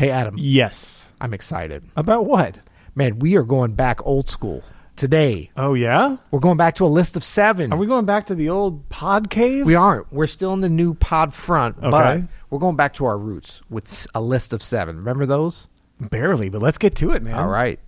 Hey, Adam. Yes. I'm excited. About what? Man, we are going back old school today. Oh, yeah? We're going back to a list of 7. Are we going back to the old pod cave? We aren't. We're still in the new pod front, Okay. but we're going back to our roots with a list of 7. Remember those? Barely, but let's get to it, man. All right.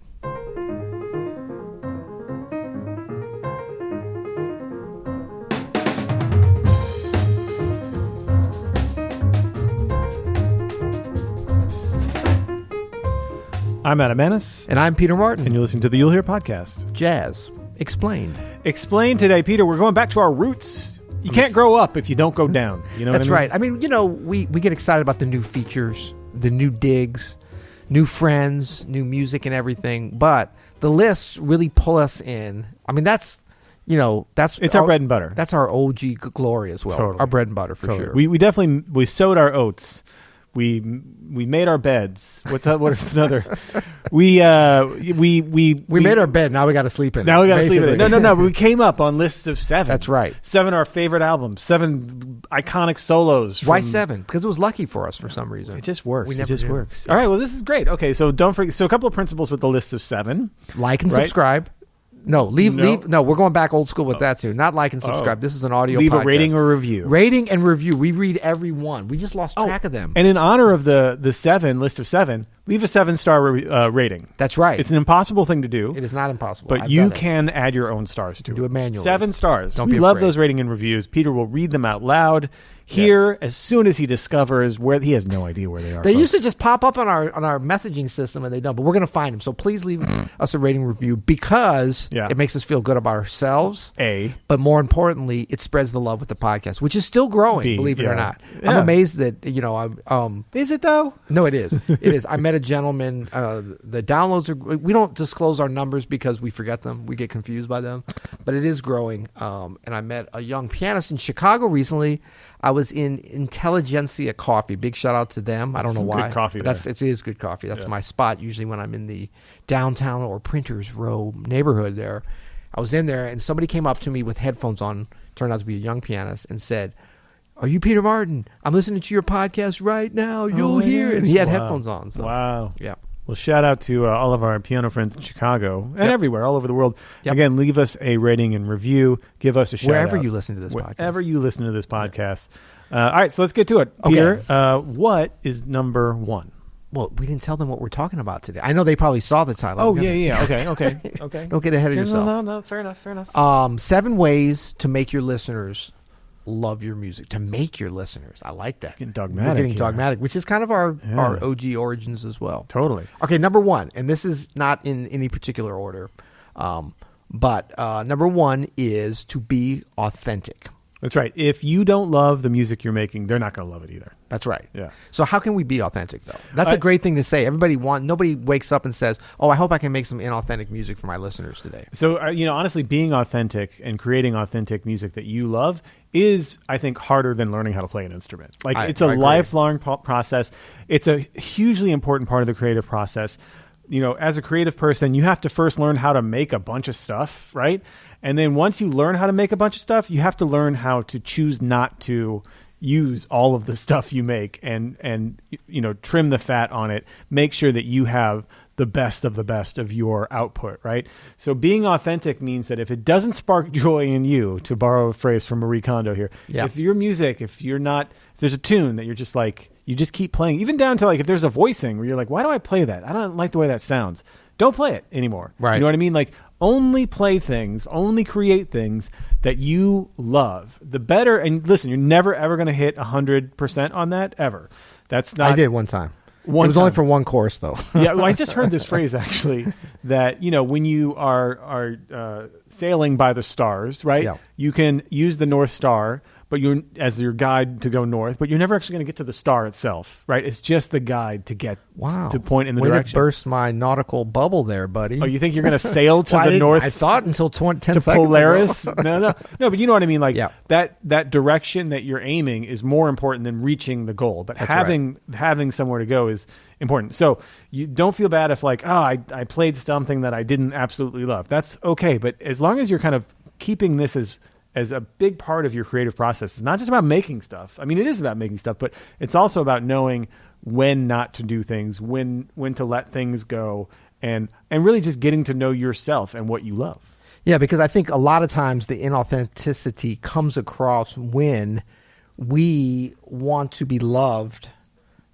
I'm Adam Manis. And I'm Peter Martin. And you're listening to the You'll Hear podcast. Jazz. Explained. Explain today, Peter. We're going back to our roots. You can't grow up if you don't go down. You know That's what I mean? right. I mean, you know, we get excited about the new features, the new digs, new friends, new music and everything. But the lists really pull us in. I mean, that's It's our bread and butter. That's our OG glory as well. Totally. Our bread and butter for sure. We definitely sowed our oats. We made our beds. What is another? We made our bed. Now we got to sleep in it. Now we got to sleep in it. No. But we came up on lists of 7. That's right. 7 our favorite albums. 7 iconic solos. Why 7? Because it was lucky for us for some reason. It just works. It just works. Yeah. All right. Well, this is great. Okay. So don't forget. So a couple of principles with the list of 7. Like and subscribe. No, leave. No, we're going back old school with that too. Not like and subscribe. This is an audio Leave podcast. a rating or review. Rating and review. We read every one. We just lost track of them. And in honor of the 7 list of 7, leave a 7-star rating. That's right. It's an impossible thing to do. It is not impossible. But you can add your own stars to it. Do it manually. 7 stars. Don't we be love afraid. those rating and reviews. Peter will read them out loud here as soon as he discovers where he has no idea where they are. They folks. used to just pop up on our messaging system, and they don't. But we're going to find them. So please leave us a rating review because it makes us feel good about ourselves. But more importantly, it spreads the love with the podcast, which is still growing. Believe it or not, I'm amazed that Is it though? No, it is. It is. I met a gentleman. The downloads are. We don't disclose our numbers because we forget them. We get confused by them, but it is growing. And I met a young pianist in Chicago recently. I was in Intelligentsia Coffee. Big shout out to them. I don't know why. Good coffee. It is good coffee. That's my spot usually when I'm in the downtown or Printers Row neighborhood there. I was in there and somebody came up to me with headphones on, turned out to be a young pianist, and said, "Are you Peter Martin? I'm listening to your podcast right now. You'll hear it." And he had headphones on. So. Wow. Yeah. Well, shout out to all of our piano friends in Chicago and everywhere, all over the world. Again, leave us a rating and review. Give us a shout out. Wherever you listen to this podcast. Wherever you listen to this podcast. All right, so let's get to it. Peter, what is number 1? Well, we didn't tell them what we're talking about today. I know they probably saw the title. Oh, yeah. Okay. Don't get ahead of yourself. No, fair enough. 7 ways to make your listeners love your music. To make your listeners. I like that. Getting dogmatic. We're getting dogmatic, which is kind of our OG origins as well. Totally. Okay, number 1, and this is not in any particular order, but number 1 is to be authentic. That's right. If you don't love the music you're making, they're not going to love it either. That's right. Yeah. So how can we be authentic, though? That's a great thing to say. Nobody wakes up and says, "Oh, I hope I can make some inauthentic music for my listeners today." So, honestly, being authentic and creating authentic music that you love is, I think, harder than learning how to play an instrument. It's a lifelong process. It's a hugely important part of the creative process. As a creative person, you have to first learn how to make a bunch of stuff, right? And then once you learn how to make a bunch of stuff, you have to learn how to choose not to use all of the stuff you make and trim the fat on it. Make sure that you have the best of your output, right? So being authentic means that if it doesn't spark joy in you, to borrow a phrase from Marie Kondo here, if your music, if there's a tune that you're just like, you just keep playing, even down to like if there's a voicing where you're like, why do I play that? I don't like the way that sounds. Don't play it anymore. Right. You know what I mean? Like only play things, only create things that you love. The better, and listen, you're never ever going to hit 100% on that ever. That's not. I did one time. It was only for one course, though. Yeah, well, I just heard this phrase actually that when you are sailing by the stars, right? Yeah. You can use the North Star, but as your guide to go north, but you're never actually going to get to the star itself, right? It's just the guide to get to point in the direction. Way to burst my nautical bubble there, buddy. Oh, you think you're going to sail to the north? I thought until 10 to seconds Polaris. ago. No, but you know what I mean. Like that direction that you're aiming is more important than reaching the goal. But having somewhere to go is important. So you don't feel bad if I played something that I didn't absolutely love. That's okay. But as long as you're kind of keeping this as a big part of your creative process, it's not just about making stuff. I mean, it is about making stuff, but it's also about knowing when not to do things, when to let things go, and really just getting to know yourself and what you love. Yeah, because I think a lot of times the inauthenticity comes across when we want to be loved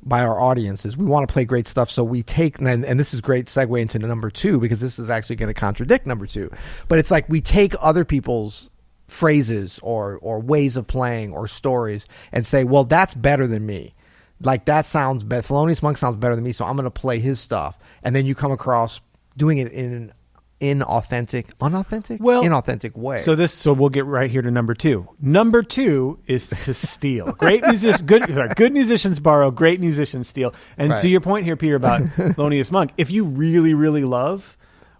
by our audiences. We want to play great stuff, so we take, and this is great segue into number 2, because this is actually going to contradict number 2. But it's like we take other people's phrases or ways of playing or stories and say, well, that's better than me. Like, that sounds better. Thelonious Monk sounds better than me, so I'm going to play his stuff. And then you come across doing it in an inauthentic way. So we'll get right here to number 2. Number 2 is to steal. Good musicians borrow, great musicians steal. And to your point here, Peter, about Thelonious Monk, if you really, really love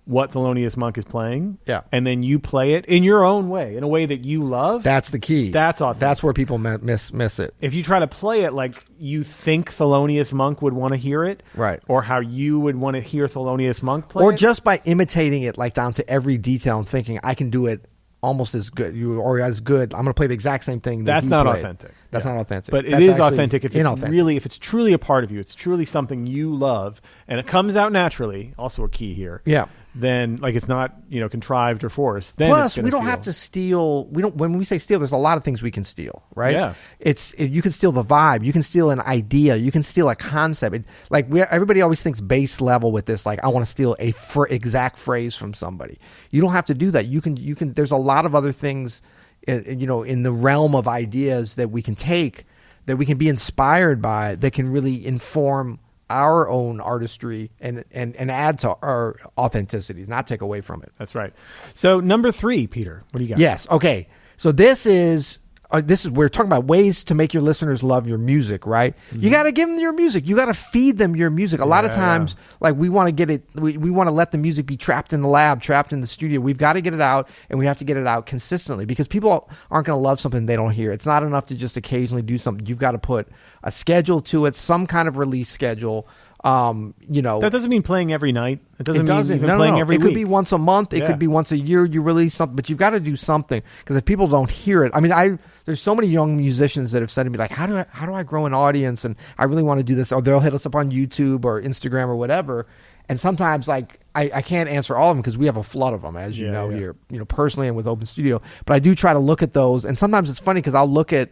what Thelonious Monk is playing, and then you play it in your own way, in a way that you love, that's the key. That's authentic. That's where people miss it. If you try to play it like you think Thelonious Monk would want to hear it, right, or how you would want to hear Thelonious Monk play or it, just by imitating it like down to every detail and thinking I can do it almost as good or as good. I'm going to play the exact same thing. That's not authentic. That's not authentic. But it is authentic if it's truly a part of you. It's truly something you love, and it comes out naturally. Also a key here. Yeah. Then, like, it's not contrived or forced. Then plus, we don't have to steal. We don't. When we say steal, there's a lot of things we can steal, right? Yeah. You can steal the vibe. You can steal an idea. You can steal a concept. Everybody always thinks base level with this. Like, I want to steal a exact phrase from somebody. You don't have to do that. You can. There's a lot of other things, in the realm of ideas that we can take, that we can be inspired by, that can really inform our own artistry and add to our authenticity, not take away from it. That's right. So number 3, Peter, what do you got? Yes. Okay. So this is we're talking about ways to make your listeners love your music, right? Mm-hmm. You got to give them your music. You got to feed them your music. A lot of times, like, we want to get it. We want to let the music be trapped in the lab, trapped in the studio. We've got to get it out, and we have to get it out consistently, because people aren't going to love something they don't hear. It's not enough to just occasionally do something. You've got to put a schedule to it, some kind of release schedule. That doesn't mean playing every night. It doesn't mean even playing every week. It could be once a month. It could be once a year. You release something, but you've got to do something, because if people don't hear it, I mean, there's so many young musicians that have said to me, like, how do I grow an audience, and I really want to do this, or they'll hit us up on YouTube or Instagram or whatever, and sometimes, like, I can't answer all of them because we have a flood of them, as you know here, personally and with Open Studio, but I do try to look at those, and sometimes it's funny because I'll look at,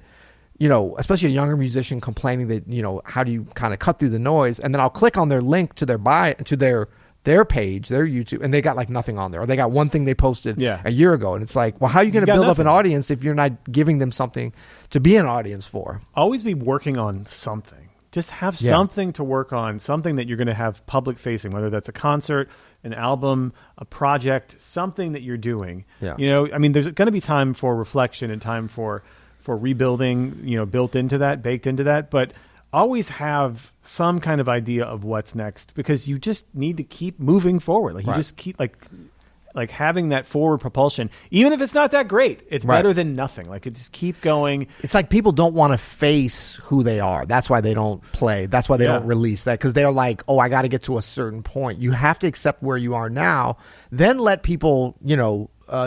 especially a younger musician complaining that, how do you kind of cut through the noise? And then I'll click on their link to their their page, their YouTube, and they got like nothing on there, or they got one thing they posted a year ago. And it's like, well, how are you going to build up an audience if you're not giving them something to be an audience for? Always be working on something. Just have something to work on, something that you're going to have public facing, whether that's a concert, an album, a project, something that you're doing. Yeah. I mean, there's going to be time for reflection and time for rebuilding, baked into that, but always have some kind of idea of what's next, because you just need to keep moving forward. Like, you just keep like having that forward propulsion, even if it's not that great, it's better than nothing. Like, it just keep going. It's like people don't want to face who they are. That's why they don't play. That's why they don't release that, because they're like, oh, I got to get to a certain point. You have to accept where you are now, then let people,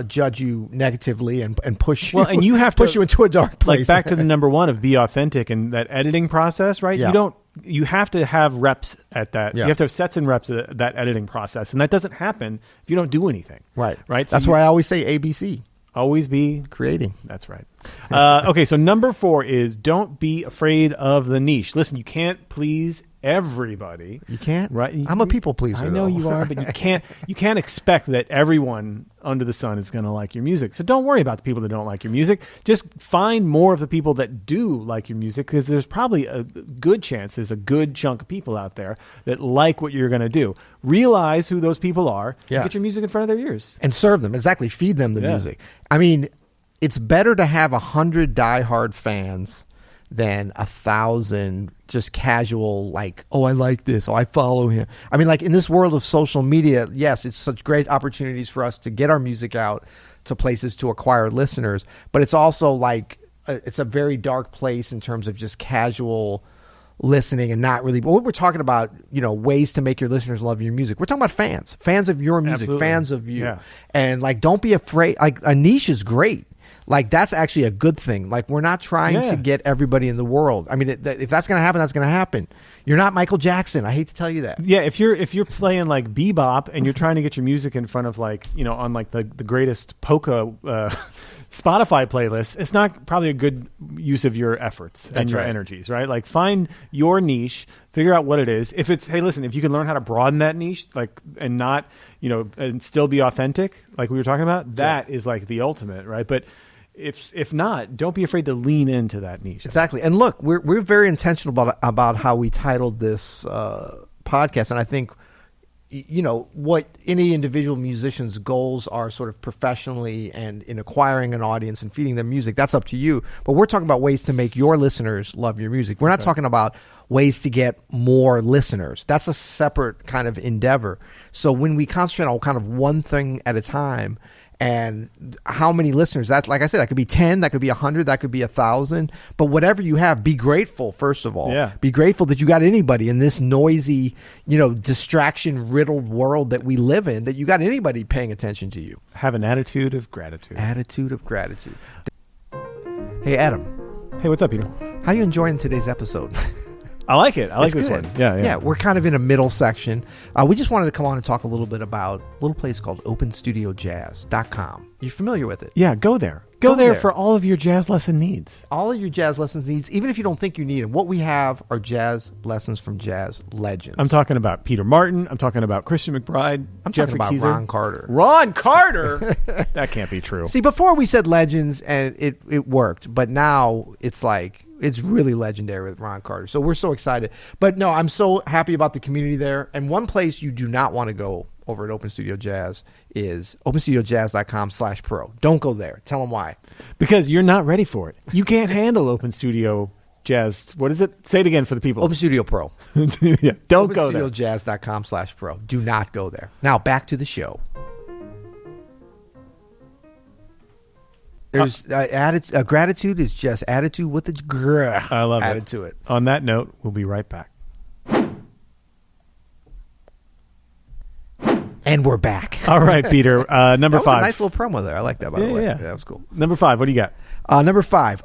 judge you negatively and push you. Well, and you have to push you into a dark place. Like, back to the number 1 of be authentic and that editing process, right? Yeah. You have to have reps at that. Yeah. You have to have sets and reps at that editing process, and that doesn't happen if you don't do anything. Right. Right. That's why I always say ABC. Always be creating. That's right. Okay, so number 4 is don't be afraid of the niche. Listen, you can't please everybody. You can't? Right? I'm a people pleaser. I know you are, but you can't expect that everyone under the sun is going to like your music. So don't worry about the people that don't like your music. Just find more of the people that do like your music, because there's probably a good chance there's a good chunk of people out there that like what you're going to do. Realize who those people are. And get your music in front of their ears. And serve them. Exactly. Feed them the music. I mean, it's better to have 100 diehard fans than 1,000 just casual, like, oh, I like this, oh, I follow him. I mean, like, in this world of social media, yes, it's such great opportunities for us to get our music out to places to acquire listeners, but it's also like it's a very dark place in terms of just casual listening and not really. But what we're talking about, ways to make your listeners love your music. We're talking about fans of your music, fans of you, and like, don't be afraid. Like, a niche is great. Like, that's actually a good thing. Like, we're not trying to get everybody in the world. I mean, if that's going to happen, that's going to happen. You're not Michael Jackson. I hate to tell you that. Yeah, if you're playing like bebop and you're trying to get your music in front of like, on like the greatest polka Spotify playlist, it's not probably a good use of your efforts and your energies, right? Like find your niche, figure out what it is. If it's, hey, listen, if you can learn how to broaden that niche, like, and not, and still be authentic, like we were talking about, that is like the ultimate, right? But if not, don't be afraid to lean into that niche. Exactly. And look, we're very intentional about how we titled this podcast, and I think what any individual musician's goals are sort of professionally and in acquiring an audience and feeding them music, that's up to you. But we're talking about ways to make your listeners love your music. We're not talking about ways to get more listeners. That's a separate kind of endeavor. So when we concentrate on kind of one thing at a time, and how many listeners, that, like I said, that could be 10, that could be 100, that could be 1,000. But whatever you have, be grateful, first of all. Yeah. Be grateful that you got anybody in this noisy, distraction-riddled world that we live in, that you got anybody paying attention to you. Have an attitude of gratitude. Attitude of gratitude. Hey, Adam. Hey, what's up, Peter? How you enjoying today's episode? I like it. I like this good. one. Yeah. We're kind of in a middle section. We just wanted to come on and talk a little bit about a little place called openstudiojazz.com. You familiar with it? Yeah, go there. Go there for all of your jazz lesson needs. All of your jazz lessons needs, even if you don't think you need them. What we have are jazz lessons from jazz legends. I'm talking about Peter Martin. I'm talking about Christian McBride. I'm Jeffrey talking about Keezer. Ron Carter. Ron Carter? That can't be true. See, before we said legends and it worked, but now it's like, it's really legendary with Ron Carter. So we're so excited. But no, I'm so happy about the community there. And one place you do not want to go over at Open Studio Jazz is openstudiojazz.com/pro. Don't go there. Tell them why. Because you're not ready for it. You can't handle Open Studio Jazz. What is it? Say it again for the people. Open Studio Pro. Yeah, don't go there. openstudiojazz.com/pro. Do not go there. Now back to the show. There's gratitude is just attitude with the I love added to it. On that note, we'll be right back. And we're back. All right, Peter. Number that was 5. a nice little promo there. I like that, by the way. Yeah, that was cool. Number 5. What do you got? Number 5.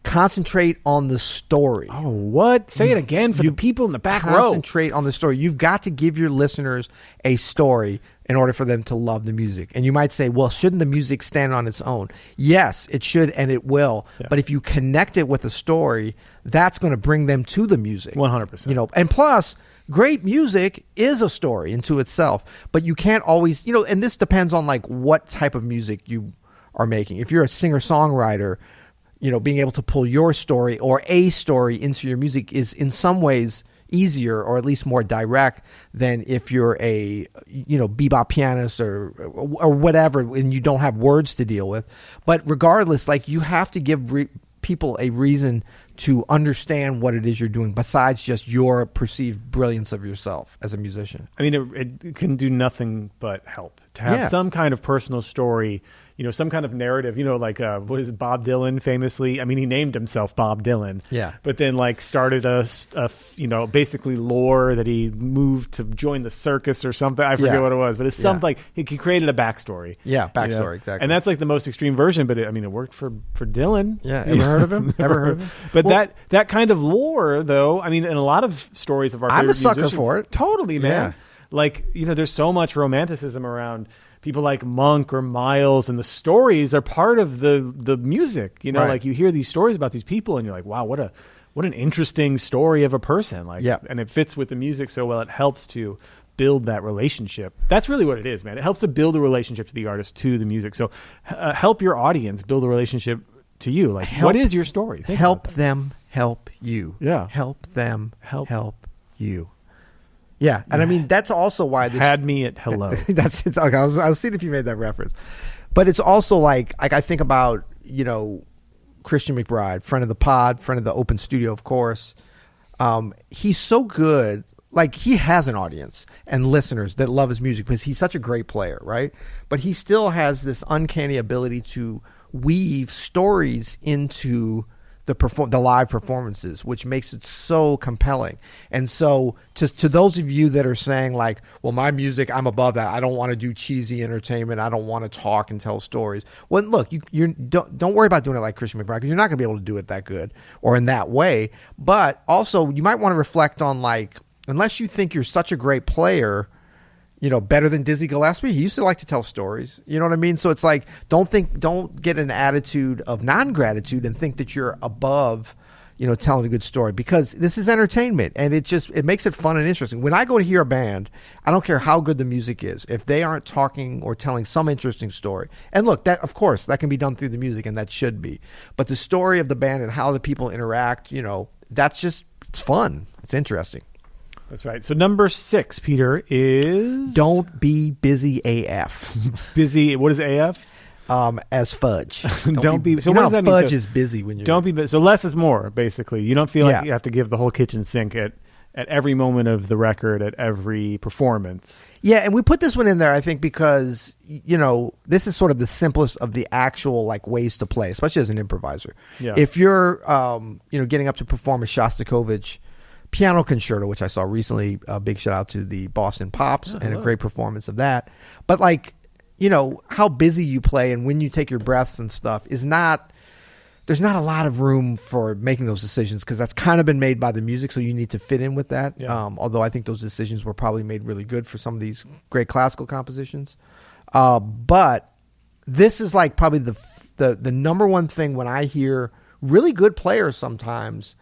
Concentrate on the story. Oh, what? Say it again for the people in the back row. Concentrate on the story. You've got to give your listeners a story in order for them to love the music. And you might say, well, shouldn't the music stand on its own? Yes, it should, and it will. Yeah. But if you connect it with a story, that's going to bring them to the music. 100%. And plus, great music is a story into itself. But you can't always, and this depends on like what type of music you are making. If you're a singer-songwriter, being able to pull your story or a story into your music is in some ways easier or at least more direct than if you're a bebop pianist or whatever and you don't have words to deal with. But regardless, like you have to give people a reason to understand what it is you're doing besides just your perceived brilliance of yourself as a musician. I mean, it can do nothing but help to have some kind of personal story, some kind of narrative, like what is it, Bob Dylan famously? I mean, he named himself Bob Dylan. Yeah. But then like started a basically lore that he moved to join the circus or something. I forget what it was, but it's something like he created a backstory. Yeah, backstory, exactly. And that's like the most extreme version, but it worked for Dylan. Yeah, ever heard of him? Ever heard of him? But that kind of lore, though, I mean, in a lot of stories of our favorite musicians. I'm a sucker for it. Totally, man. Yeah. Like, there's so much romanticism around people like Monk or Miles, and the stories are part of the music. Like you hear these stories about these people, and you're like, wow, what an interesting story of a person. Like, and it fits with the music so well. It helps to build that relationship. That's really what it is, man. It helps to build a relationship to the artist, to the music. So help your audience build a relationship to you. Like, what is your story? Help them help you. Yeah. Help them help you. Yeah, and I mean that's also why this had me at hello. That's it. Okay, I was seeing if you made that reference, but it's also like I think about Christian McBride, friend of the pod, friend of the Open Studio, of course. He's so good. Like he has an audience and listeners that love his music because he's such a great player, right? But he still has this uncanny ability to weave stories into the live performances, which makes it so compelling. And so to those of you that are saying like, well, my music, I'm above that. I don't want to do cheesy entertainment. I don't want to talk and tell stories. Well, look, you don't worry about doing it like Christian McBride, because you're not going to be able to do it that good or in that way. But also you might want to reflect on like, unless you think you're such a great player, better than Dizzy Gillespie. He used to like to tell stories. You know what I mean? So it's like, don't get an attitude of non-gratitude and think that you're above, telling a good story, because this is entertainment and it makes it fun and interesting. When I go to hear a band, I don't care how good the music is, if they aren't talking or telling some interesting story. And look, that, of course, that can be done through the music, and that should be. But the story of the band and how the people interact, it's fun. It's interesting. That's right. So number 6, Peter, is... Don't be busy AF. Busy, what is AF? As fudge. Don't be... So what does that mean? Fudge is busy when you're... Don't be... So less is more, basically. You don't feel like you have to give the whole kitchen sink at every moment of the record, at every performance. Yeah, and we put this one in there, I think, because, this is sort of the simplest of the actual, like, ways to play, especially as an improviser. Yeah. If you're, getting up to perform a Shostakovich piano concerto, which I saw recently, a big shout out to the Boston Pops, and a great performance of that. But like, how busy you play and when you take your breaths and stuff there's not a lot of room for making those decisions, because that's kind of been made by the music. So you need to fit in with that. Yeah. Although I think those decisions were probably made really good for some of these great classical compositions. But this is like probably the number one thing when I hear really good players sometimes,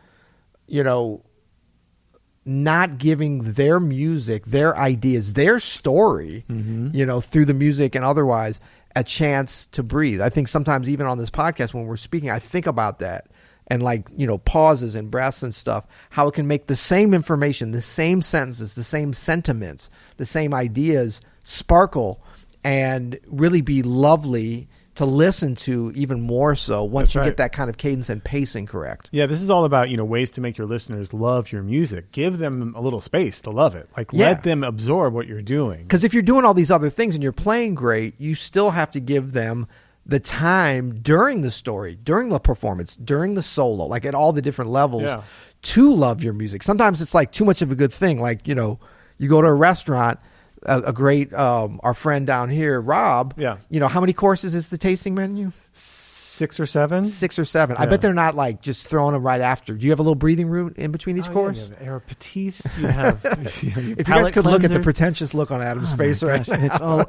not giving their music, their ideas, their story, through the music and otherwise, a chance to breathe. I think sometimes even on this podcast when we're speaking, I think about that and like, pauses and breaths and stuff, how it can make the same information, the same sentences, the same sentiments, the same ideas sparkle and really be lovely to listen to, even more so once you get that kind of cadence and pacing correct. Yeah, this is all about, ways to make your listeners love your music. Give them a little space to love it. Like, let them absorb what you're doing. Because if you're doing all these other things and you're playing great, you still have to give them the time during the story, during the performance, during the solo, like at all the different levels to love your music. Sometimes it's like too much of a good thing. Like, you go to a restaurant, a great, our friend down here, Rob, how many courses is the tasting menu? 6 or 7. 6 or 7. Yeah. I bet they're not like just throwing them right after. Do you have a little breathing room in between each course? You have aperitifs. You have if you guys could look at the pretentious look on Adam's face right now. And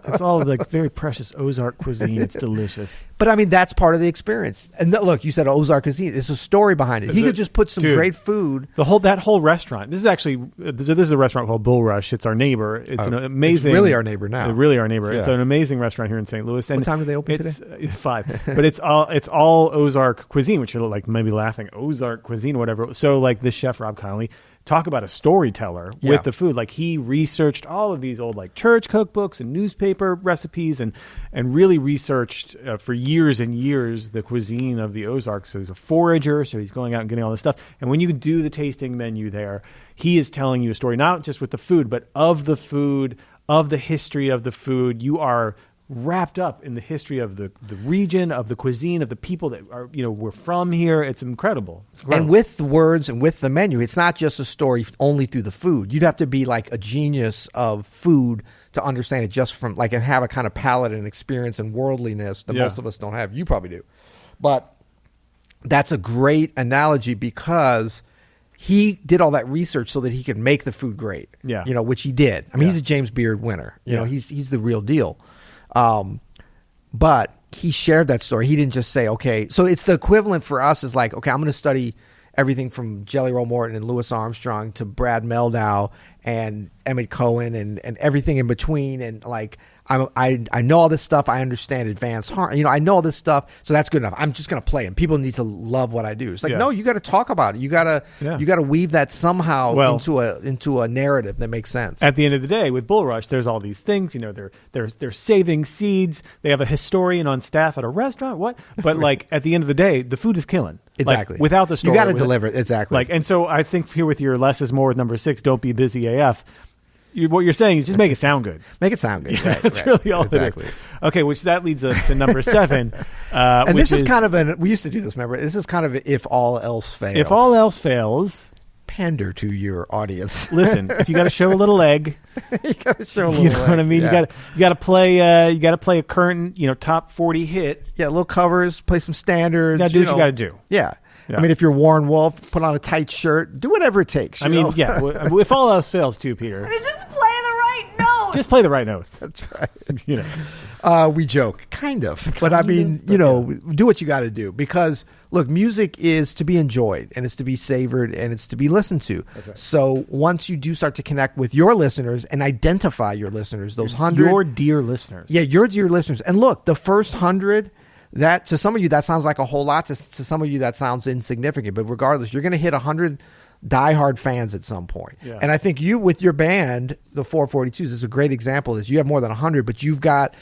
it's all like very precious Ozark cuisine. It's delicious. But I mean, that's part of the experience. And look, you said Ozark cuisine. There's a story behind it. He could just put some great food. That whole restaurant. This is a restaurant called Bull Rush. It's our neighbor. It's an amazing. It's really our neighbor now. Really our neighbor. Yeah. It's an amazing restaurant here in St. Louis. And what time do they open today? 5. But it's all Ozark cuisine, which you're like maybe laughing, Ozark cuisine, whatever. So like this chef, Rob Connolly, talk about a storyteller with the food. Like he researched all of these old like church cookbooks and newspaper recipes and really researched for years and years the cuisine of the Ozarks. So he's a forager, so he's going out and getting all this stuff. And when you do the tasting menu there, he is telling you a story, not just with the food, but of the food, of the history of the food. You are wrapped up in the history of the region, of the cuisine, of the people that are, we're from here. It's incredible. And with the words and with the menu, it's not just a story only through the food. You'd have to be like a genius of food to understand it just from like, and have a kind of palate and experience and worldliness that most of us don't have. You probably do. But that's a great analogy because he did all that research so that he could make the food great. Yeah. Which he did. I mean, he's a James Beard winner. He's the real deal. But he shared that story. He didn't just say, okay, so it's the equivalent for us is like, okay, I'm going to study everything from Jelly Roll Morton and Louis Armstrong to Brad Mehldau and Emmett Cohen and everything in between. And like, I know all this stuff. I understand advanced harmony. I know all this stuff. So that's good enough. I'm just going to play, and people need to love what I do. It's like, no, you got to talk about it. You got to weave that somehow into a narrative that makes sense. At the end of the day, with Bull Rush, there's all these things. They're saving seeds. They have a historian on staff at a restaurant. What? But like at the end of the day, the food is killing. Exactly. Like, without the story, you got to deliver it. Exactly. And so I think here with your less is more with number 6. Don't be busy AF. what you're saying is just make it sound good. Make it sound good. Right, That's really all it is. Okay, which that leads us to number 7. And this is kind of we used to do this, remember? This is kind of if all else fails. If all else fails, pander to your audience. Listen, if you got to show a little leg, you got to show a little. You know what I mean? Yeah. You got to play a current, top 40 hit. Yeah, little covers, play some standards. You got to do what you got to do. Yeah. I mean, if you're Warren Wolf, put on a tight shirt, do whatever it takes. Yeah. If all else fails, too, Peter. Just play the right note. Just play the right notes. That's right. We joke, kind of. But I mean, do what you got to do. Because, look, music is to be enjoyed, and it's to be savored, and it's to be listened to. That's right. So once you do start to connect with your listeners and identify your listeners, those 100. Your dear listeners. Yeah, your dear listeners. And look, the first 100... that to some of you that sounds like a whole lot. To some of you that sounds insignificant. But regardless, you're going to hit 100 diehard fans at some point. Yeah. And I think you, with your band, the 442s, is a great example of this. You have more than 100, but you've got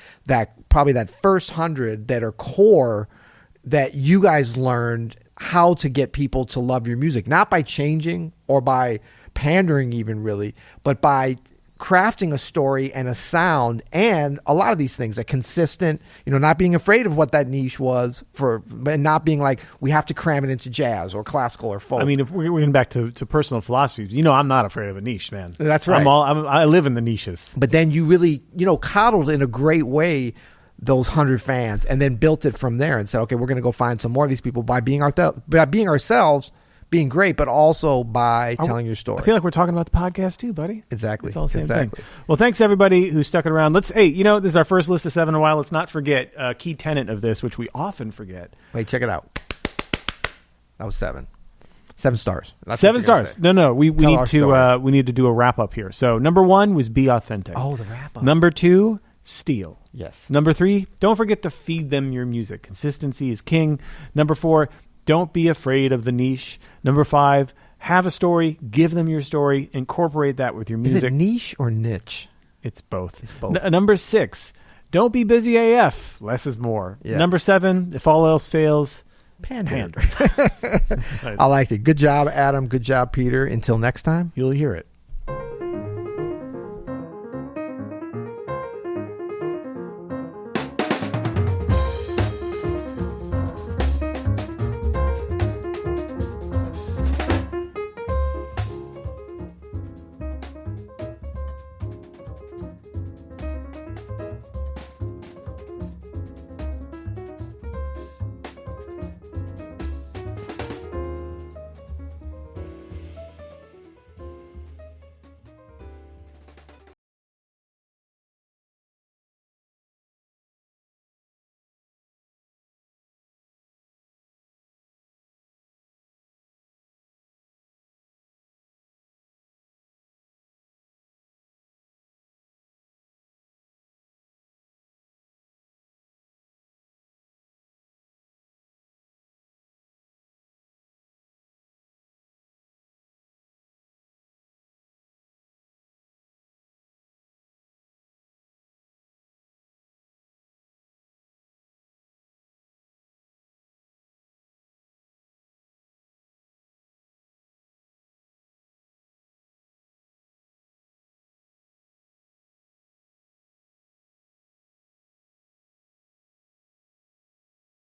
probably that first 100 that are core that you guys learned how to get people to love your music, not by changing or by pandering even really, but by crafting a story and a sound and a lot of these things, a consistent, not being afraid of what that niche was and not being like, we have to cram it into jazz or classical or folk. I mean, if we're getting back to personal philosophies, I'm not afraid of a niche, man. That's right. I live in the niches. But then you really, coddled in a great way those 100 fans and then built it from there and said, okay, we're going to go find some more of these people by being ourselves, being great, but also by telling your story. I feel like we're talking about the podcast too, buddy. Exactly. It's all the same thing. Well, thanks everybody who stuck it around. This is our first list of 7 in a while. Let's not forget a key tenet of this, which we often forget. Wait, check it out. That was 7. 7 stars. That's 7 stars. No. We need to do a wrap up here. So number 1 was be authentic. Oh, the wrap up. Number 2, steal. Yes. Number 3, don't forget to feed them your music. Consistency is king. Number 4, don't be afraid of the niche. Number 5, have a story. Give them your story. Incorporate that with your music. Is it niche or niche? It's both. It's both. Number 6, don't be busy AF. Less is more. Yeah. Number 7, if all else fails, pander. I liked it. Good job, Adam. Good job, Peter. Until next time. You'll hear it.